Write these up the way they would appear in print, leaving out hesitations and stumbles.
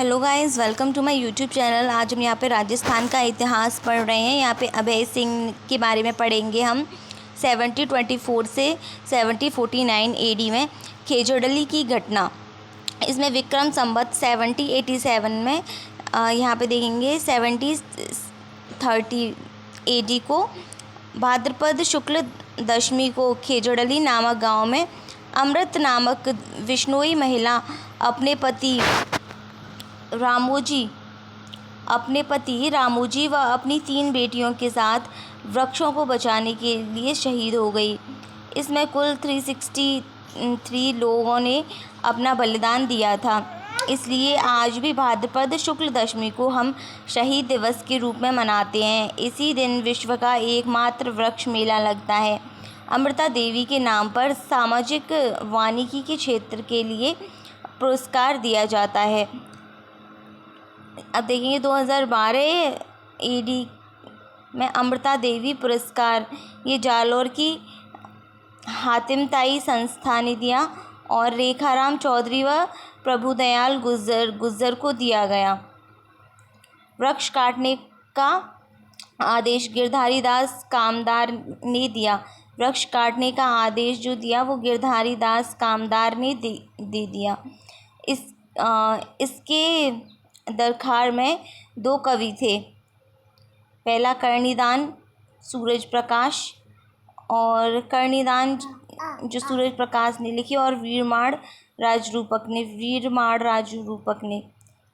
Hello guys, welcome to my YouTube channel. आज हम यहाँ पे राजस्थान का इतिहास पढ़ रहे हैं। यहाँ पे अभय सिंह के बारे में पढ़ेंगे हम। 1724 से 1749 एडी में खेजड़ली की घटना। इसमें विक्रम संवत 7087 में यहाँ पे देखेंगे 7030 एडी को भाद्रपद शुक्ल दशमी को खेजड़ली नामक गांव में अमृत नामक विश्नोई महिला अपने पति रामोजी व अपनी 3 बेटियों के साथ वृक्षों को बचाने के लिए शहीद हो गई। इसमें कुल 363 लोगों ने अपना बलिदान दिया था। इसलिए आज भी भाद्रपद शुक्ल दशमी को हम शहीद दिवस के रूप में मनाते हैं। इसी दिन विश्व का एकमात्र वृक्ष मेला लगता है। अमृता देवी के नाम पर सामाजिक वानिकी के क्षेत्र के लिए पुरस्कार दिया जाता है। अब देखेंगे 2012 एडी में अमृता देवी पुरस्कार ये जालौर की हातिमताई संस्था ने दिया और रेखाराम चौधरी व प्रभुदयाल गुज्जर को दिया गया। वृक्ष काटने का आदेश गिरधारी दास कामदार ने दिया। वृक्ष काटने का आदेश जो दिया वो गिरधारी दास कामदार ने दे दिया। इसके दरखार में 2 कवि थे। पहला कर्णिदान सूरज प्रकाश और कर्णिदान जो सूरज प्रकाश ने लिखी और वीरमाण राजरूपक ने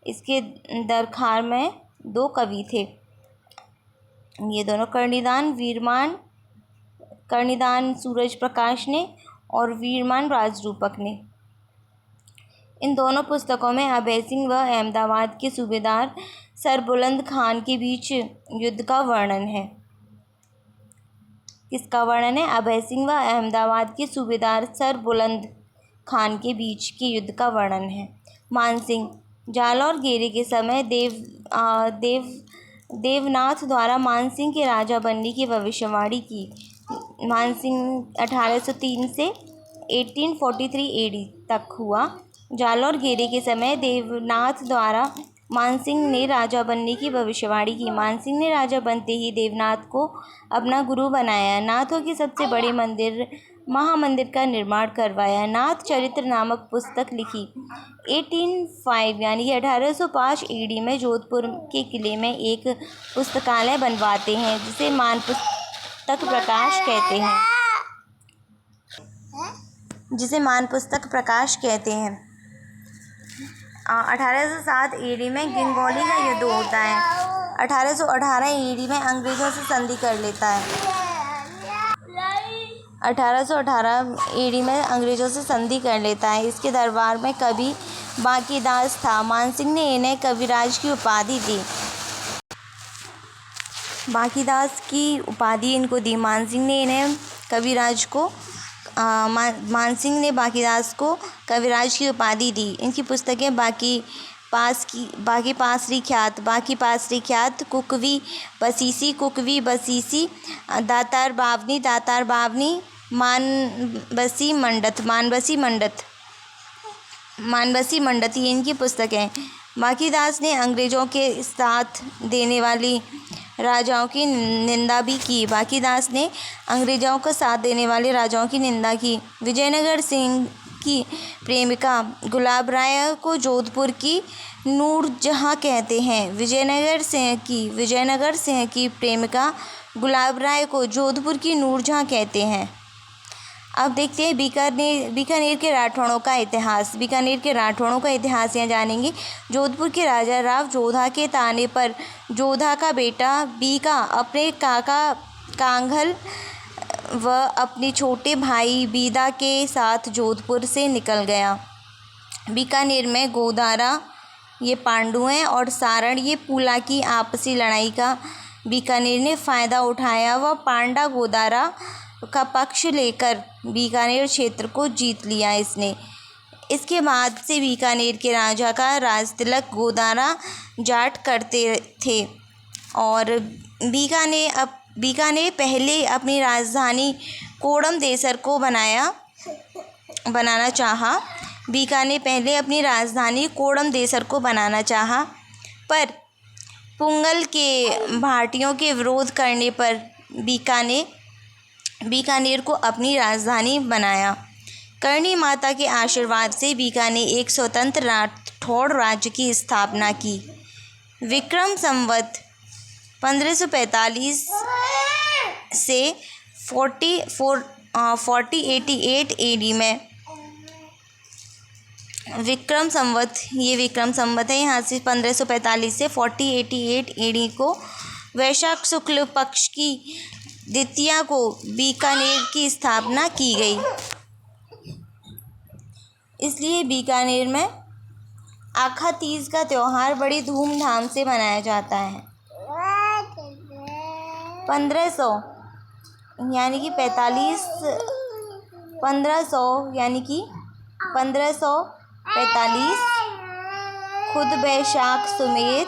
इसके दरखार में 2 कवि थे। ये दोनों कर्णिदान सूरज प्रकाश ने और वीरमान राजरूपक ने। इन दोनों पुस्तकों में अभय सिंह व अहमदाबाद के सूबेदार सरबुलंद खान के बीच युद्ध का वर्णन है। किसका वर्णन है? अभय सिंह व अहमदाबाद के सूबेदार सरबुलंद खान के बीच के युद्ध का वर्णन है। मानसिंह जालौर घेरे के समय देवनाथ द्वारा मानसिंह के राजा बनने की भविष्यवाणी की। मानसिंह 1803 से 1843 एडी तक हुआ। जालौर घेरे के समय देवनाथ द्वारा मानसिंह ने राजा बनने की भविष्यवाणी की। मानसिंह ने राजा बनते ही देवनाथ को अपना गुरु बनाया। नाथों के सबसे बड़े महामंदिर का निर्माण करवाया। नाथ चरित्र नामक पुस्तक लिखी। 1805 यानी 1805 एडी में जोधपुर के किले में एक पुस्तकालय बनवाते हैं जिसे मान पुस्तक प्रकाश कहते हैं। 1807 एडी में गंगौली का युद्ध होता है। 1818 एडी में अंग्रेजों से संधि कर लेता है। 1818 एडी में अंग्रेजों से संधि कर लेता है। इसके दरबार में कवि बांकीदास था। मानसिंह ने इन्हें कविराज की उपाधि दी। बांकीदास की उपाधि इनको दी। मानसिंह ने बांकीदास को कविराज की उपाधि दी। इनकी पुस्तकें बाकी पासरी ख्यात, कुकवी बसीसी, दातार बावनी, मानबसी मंडत ये इनकी पुस्तकें। बांकीदास ने अंग्रेजों के साथ देने वाली राजाओं की निंदा भी की। बांकीदास ने अंग्रेजों का साथ देने वाले राजाओं की निंदा की। विजयनगर सिंह की प्रेमिका गुलाब राय को जोधपुर की नूरजहाँ कहते हैं। विजयनगर सिंह की प्रेमिका गुलाब राय को जोधपुर की नूरजहाँ कहते हैं। अब देखते हैं बीकानेर के राठौड़ों का इतिहास। बीकानेर के राठौड़ों का इतिहास यहाँ जानेंगे। जोधपुर के राजा राव जोधा के ताने पर जोधा का बेटा बीका अपने काका कांघल व अपने छोटे भाई बीदा के साथ जोधपुर से निकल गया। बीकानेर में गोदारा ये पांडु हैं और सारण ये पूला की आपसी लड़ाई का बीकानेर ने फ़ायदा उठाया व पांडा गोदारा का पक्ष लेकर बीकानेर क्षेत्र को जीत लिया इसने। इसके बाद से बीकानेर के राजा का राजतिलक गोदारा जाट करते थे और बीकानेर पहले अपनी राजधानी कोड़म देसर को बनाना चाहा। बीका ने पहले अपनी राजधानी कोडम देसर को बनाना चाहा, पर पुंगल के भाटियों के विरोध करने पर बीकानेर को अपनी राजधानी बनाया। करणी माता के आशीर्वाद से बीका ने एक स्वतंत्र राठौड़ राज्य की स्थापना की। विक्रम संवत 1545 से 4088 एडी में विक्रम संवत है, यहाँ से 1545 से 4088 एडी को वैशाख शुक्ल पक्ष की द्वितीया को बीकानेर की स्थापना की गई। इसलिए बीकानेर में आखा तीज का त्यौहार बड़ी धूमधाम से मनाया जाता है। 1500 यानी कि 1545 खुद बैसाख सुमेर,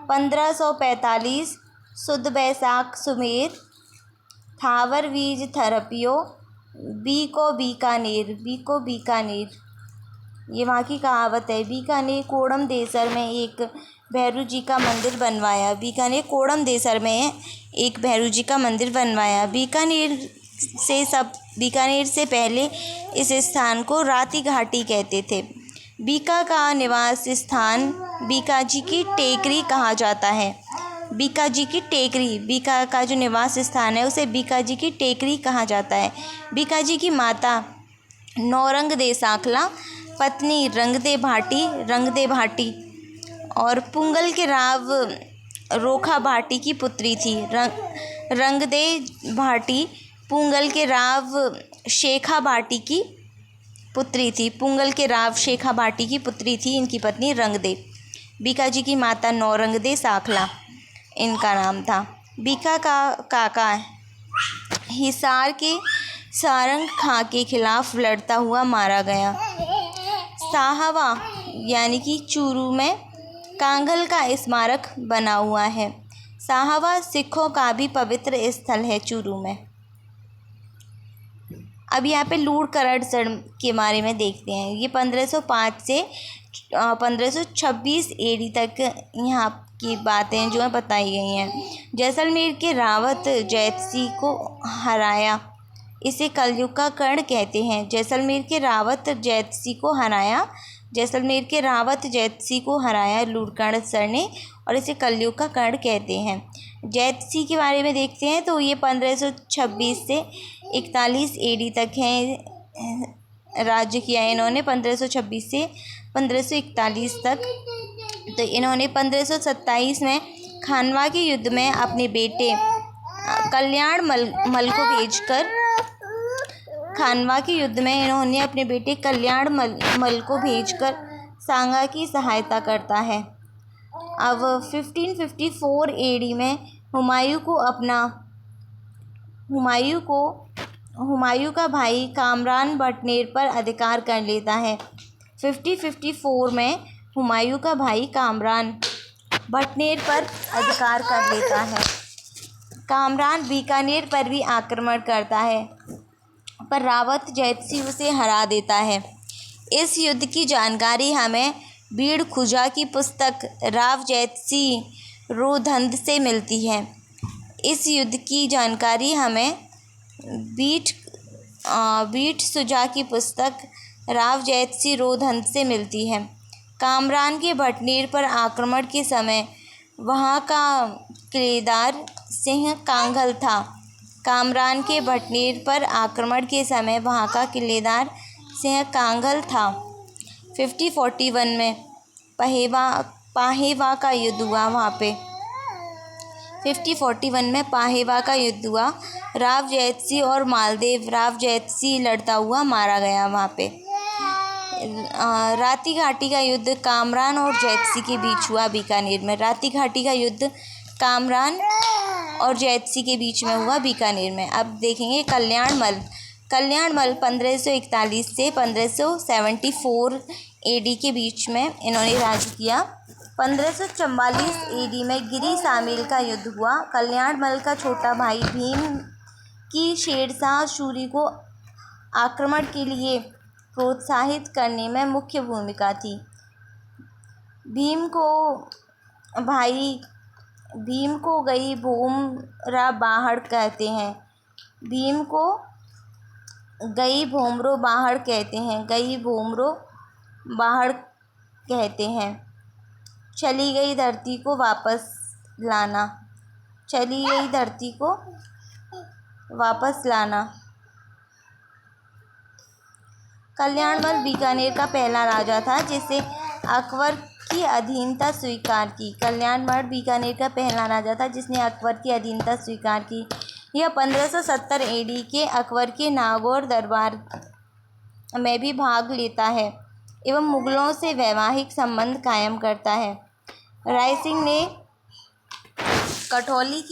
1545 शुद्ध बैसाख सुमेर, थावर बीज थरपियो, बीको बीकानेर। ये वहाँ की कहावत है। बीका ने कोडम देसर में एक भैरू जी का मंदिर बनवाया। बीकानेर से पहले इस स्थान को राती घाटी कहते थे। बीका का निवास स्थान बीकाजी की टेकरी कहा जाता है। बीका का जो निवास स्थान है उसे बीकाजी की टेकरी कहा जाता है। बीकाजी की माता नौरंग दे साखला, पत्नी रंगदे भाटी और पुंगल के राव रोखा भाटी की पुत्री थी। रंगदे भाटी पुंगल के राव शेखा भाटी की पुत्री थी। इनकी पत्नी रंगदे। बीकाजी की माता नौरंगदे साखला इनका नाम था। बीका का काका हिसार के सारंग खां के खिलाफ लड़ता हुआ मारा गया। साहवा यानी कि चूरू में कांगल का स्मारक बना हुआ है। साहवा सिखों का भी पवित्र स्थल है चूरू में। अब यहाँ पे लूणकरणसर के बारे में देखते हैं। ये 1505 से 1526 एडी तक यहाँ की बातें जो है बताई गई हैं। जैसलमेर के रावत जैतसी को हराया, इसे कलयुग का कर्ण कहते हैं। जैसलमेर के रावत जैतसी को हराया लूणकरणसर ने और इसे कलयुग का कर्ण कहते हैं। जैतसी के बारे में देखते हैं तो ये 1526 से 41 एडी तक हैं राज्य किया इन्होंने। 1526 से 1541 तक। तो इन्होंने 1527 में खानवा के युद्ध में अपने बेटे कल्याण मल को भेजकर सांगा की सहायता करता है। अब 1554 एडी में हुमायूं का भाई कामरान भटनेर पर अधिकार कर लेता है। 1554 में हुमायूं का भाई कामरान भटनेर पर अधिकार कर लेता है। कामरान बीकानेर पर भी आक्रमण करता है, पर रावत जैतसी उसे हरा देता है। इस युद्ध की जानकारी हमें बीड़ खुजा की पुस्तक राव जैतसी रोधंद से मिलती है। इस युद्ध की जानकारी हमें बीट सुजा की पुस्तक राव जैतसी रोधंद से मिलती है। कामरान के भटनेर पर आक्रमण के समय वहाँ का किलेदार सिंह कांगल था। कामरान के भटनेर पर आक्रमण के समय वहाँ का किलेदार सिंह कांगल था। 1541 में पाहेवा का युद्ध हुआ वहाँ पे। 1541 में पाहेवा का युद्ध हुआ। राव जैतसी और मालदेव राव जैतसी लड़ता हुआ मारा गया वहाँ पे। राती घाटी का युद्ध कामरान और जैतसी के बीच हुआ बीकानेर में। राती घाटी का युद्ध कामरान और जैतसी के बीच में हुआ बीकानेर में। अब देखेंगे कल्याणमल 1541 से 1574 एडी के बीच में इन्होंने राज किया। 1544 एडी में गिरी सामेल का युद्ध हुआ। कल्याणमल का छोटा भाई भीम की शेरशाह सूरी को आक्रमण के लिए प्रोत्साहित करने में मुख्य भूमिका थी। भीम को गई भोमरा बाहड़ कहते हैं। भीम को गई भोमरो बाहड़ कहते हैं। गई भोमरो बाहड़ कहते हैं। चली गई धरती को वापस लाना। चली गई धरती को वापस लाना। कल्याणमल बीकानेर का पहला राजा था जिसने अकबर की अधीनता स्वीकार की। कल्याणमल बीकानेर का पहला राजा था जिसने अकबर की अधीनता स्वीकार की। यह 1570 एडी के अकबर के नागौर दरबार में भी भाग लेता है एवं मुगलों से वैवाहिक संबंध कायम करता है। रायसिंह ने कठौली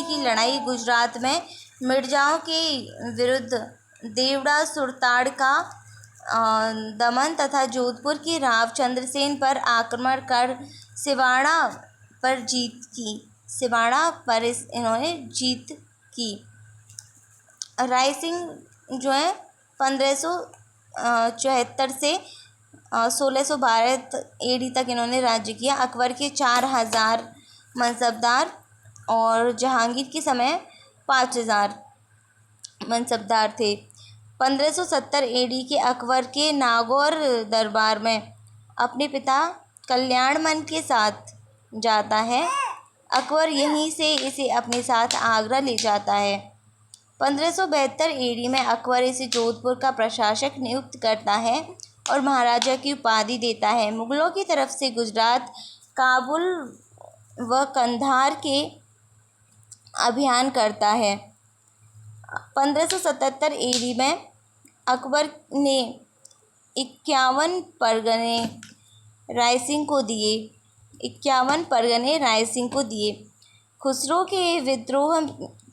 की लड़ाई गुजरात में मिर्जाओं के विरुद्ध देवड़ा सुरताड़ का दमन तथा जोधपुर के रावचंद्र सेन पर आक्रमण कर सिवाड़ा पर इन्होंने जीत की। रायसिंह जो है 1574 से 1612 एडी तक इन्होंने राज्य किया। अकबर के 4000 मनसबदार और जहांगीर के समय 5000 मनसबदार थे। 1570 एडी के अकबर के नागौर दरबार में अपने पिता कल्याणमल के साथ जाता है। अकबर यहीं से इसे अपने साथ आगरा ले जाता है। 1572 एडी में अकबर इसे जोधपुर का प्रशासक नियुक्त करता है और महाराजा की उपाधि देता है। मुगलों की तरफ से गुजरात, काबुल व कंधार के अभियान करता है। 1577 एडी में अकबर ने 51 परगने रायसिंह को दिए। खुसरो के विद्रोह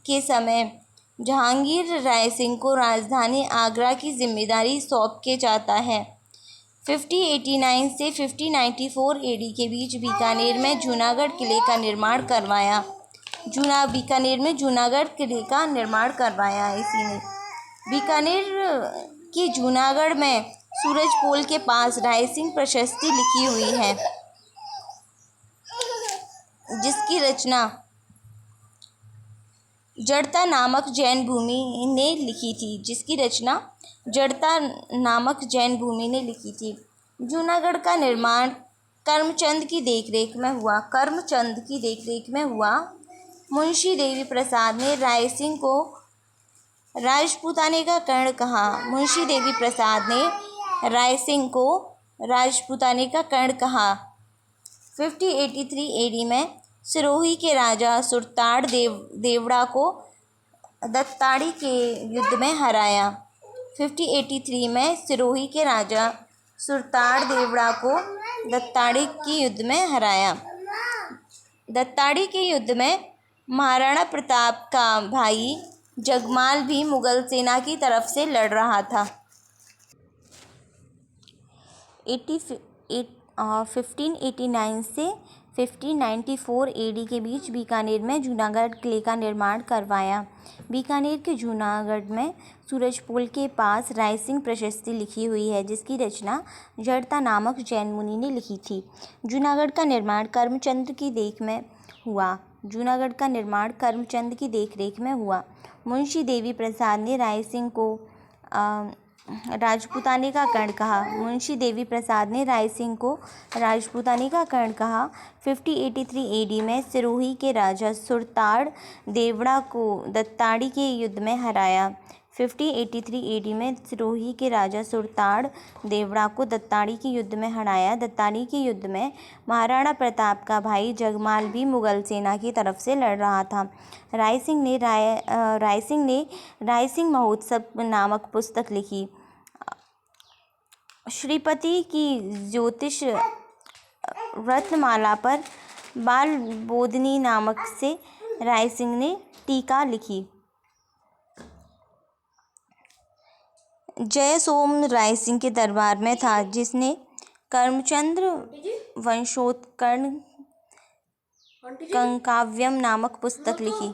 के समय जहांगीर रायसिंह को राजधानी आगरा की जिम्मेदारी सौंप के जाता है। 5089 से 5094 एडी के बीच बीकानेर में जूनागढ़ किले का निर्माण करवाया। इसी ने बीकानेर के जूनागढ़ में सूरजपोल के पास रायसिंह प्रशस्ति लिखी हुई है जिसकी रचना जड़ता नामक जैन भूमि ने लिखी थी। जूनागढ़ का निर्माण करमचंद की देखरेख में हुआ। मुंशी देवी प्रसाद ने रायसिंह को राजपूताने का कर्ण कहा। 5083 एडी में सिरोही के राजा सुरताड़ देवड़ा को दत्ताड़ी के युद्ध में हराया। 5083 में सिरोही के राजा सुरताड़ देवड़ा को दत्ताड़ी के युद्ध में महाराणा प्रताप का भाई जगमाल भी मुगल सेना की तरफ से लड़ रहा था। 1589 से 1594 एडी के बीच बीकानेर में जूनागढ़ किले का निर्माण करवाया। बीकानेर के जूनागढ़ में सूरजपोल के पास रायसिंह प्रशस्ति लिखी हुई है जिसकी रचना जड़ता नामक जैन मुनि ने लिखी थी। जूनागढ़ का निर्माण करमचंद की देखरेख में हुआ। मुंशी देवी प्रसाद ने रायसिंह को राजपूताने का कर्ण कहा। 5083 एडी में सिरोही के राजा सुरताड़ देवड़ा को दत्ताड़ी के युद्ध में हराया। 5083 एडी में सिरोही के राजा सुरताड़ देवड़ा को दत्ताड़ी के युद्ध में हराया। दत्ताड़ी के युद्ध में महाराणा प्रताप का भाई जगमाल भी मुगल सेना की तरफ से लड़ रहा था। रायसिंह ने रायसिंह महोत्सव नामक पुस्तक लिखी। श्रीपति की ज्योतिष रत्नमाला पर बाल बोधनी नामक से रायसिंह ने टीका लिखी। जयसोम रायसिंह के दरबार में था जिसने करमचंद वंशोत्कर्ण कंकाव्यम नामक पुस्तक लिखी।